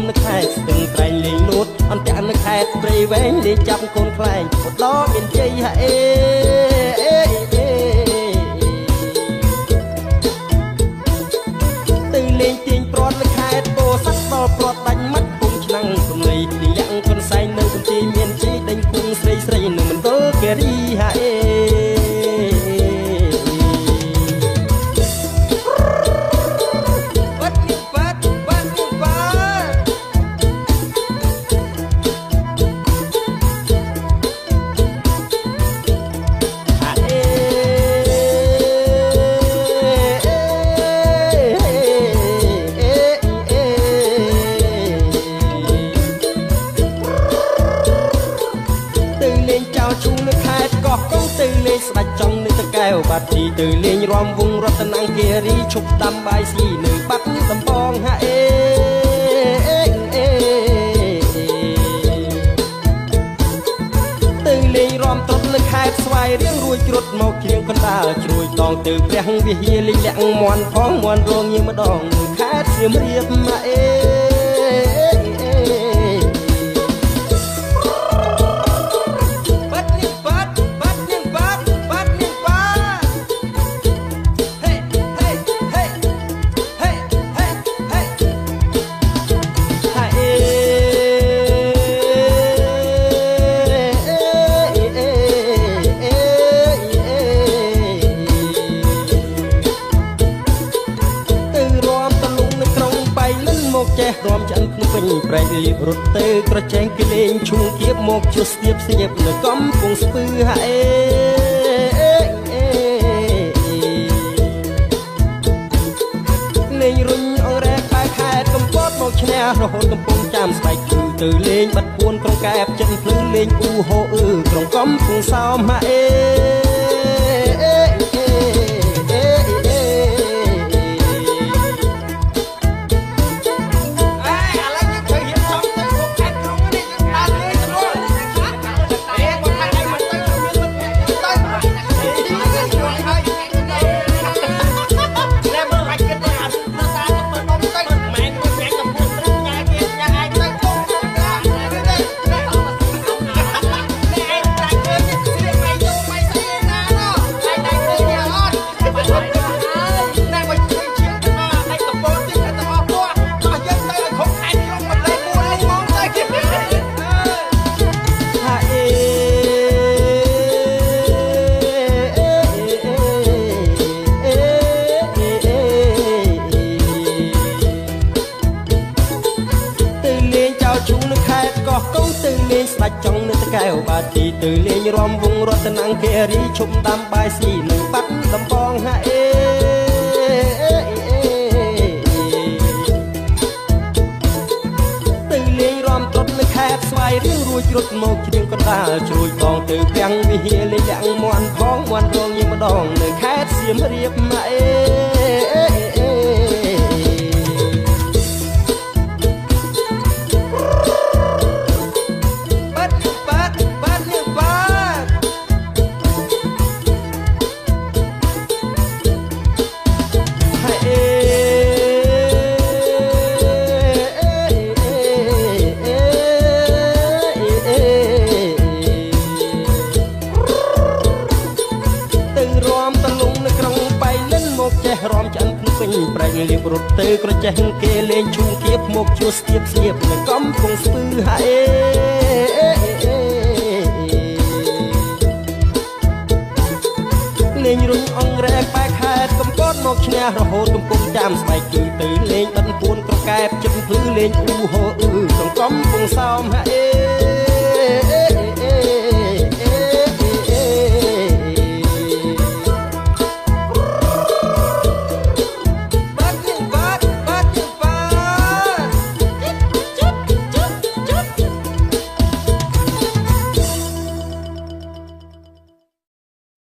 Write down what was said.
នឹកខែស្ទឹងត្រែងលេងលូតអន្តៈនឹកខែព្រៃវែងលេងចាប់កូនខ្លែងបដមានជ័យហេទៅលេងទាញព្រាត់នឹកខែពោសាក់ដល់ព្រាត់ដាច់មាត់គុំឆ្នាំងសំឡីទីលាក់កូនសែងនៅបន្ទាយមានជ័យដេញគុំស្រីស្រីនៅមណ្ឌលគិរីហេស្ដាច់ចង់នៅតកែវបាត់ទីទៅលេងរំវងរតនគិរីឈប់ដាំបាយស៊ីនៅបាត់ដំបងហេទៅលេងរំត្រុតនៅខេត្តស្វាយរៀងរួចជ្រុតមកជ្រៀងកណ្ដាលជ្រួយដងទៅព្រះវិហារលេងលាក់មន់ផងមន់រងញៀមម្ដងនៅខេត្តសៀមរាបហេចេះរំចាន់ភ្នំពេញប្រែកលៀបរត់ទៅក្រចែងគេលេងឈុំគៀបមកជួស្ទាបស្ញៀបនៅកំពង់ស្ពឺហេលេងរុញអងរែកបែកខេតកំពតមកឈ្នះរហូតកំពង់ចាំស្បែកគឺទៅលេងបាត់ពួនក្រុងកែបចិនភ្លឺលេងអ៊ូហូក្រុងកំពង់សោមហេស្ដាច់ចង់នៅតកែវបាត់ទីទៅលេងរំវងរតនគិរីឈប់ដាំបាយស៊ីនៅបាត់ដំបងហេទៅលេងរំត្រុតនៅខេត្តស្វាយរៀងរួចរត់មកជ្រៀងកណ្ដាលជ្រួយដងទៅព្រះវិហារលេងលាក់មន់ផងមន់រងញៀមម្ដងនៅខេត្តសៀមរាបហេរំចាន់ភ្នំពេញប្រែកលៀបរត់ទៅក្រចេះគេលេងឈុំគៀបមកជួស្ទាបស្ញៀបនៅកំពង់ស្ពឺហេលេងរុញអងរែកបែកខេតកំពតមកឈ្នះរហូតកំពុងចាំស្បែកគឺទៅលេងបាត់ពួនក្រកែបចិត្តភ្លឺលេងអ៊ូហូក្នុងកំពង់សោមហេ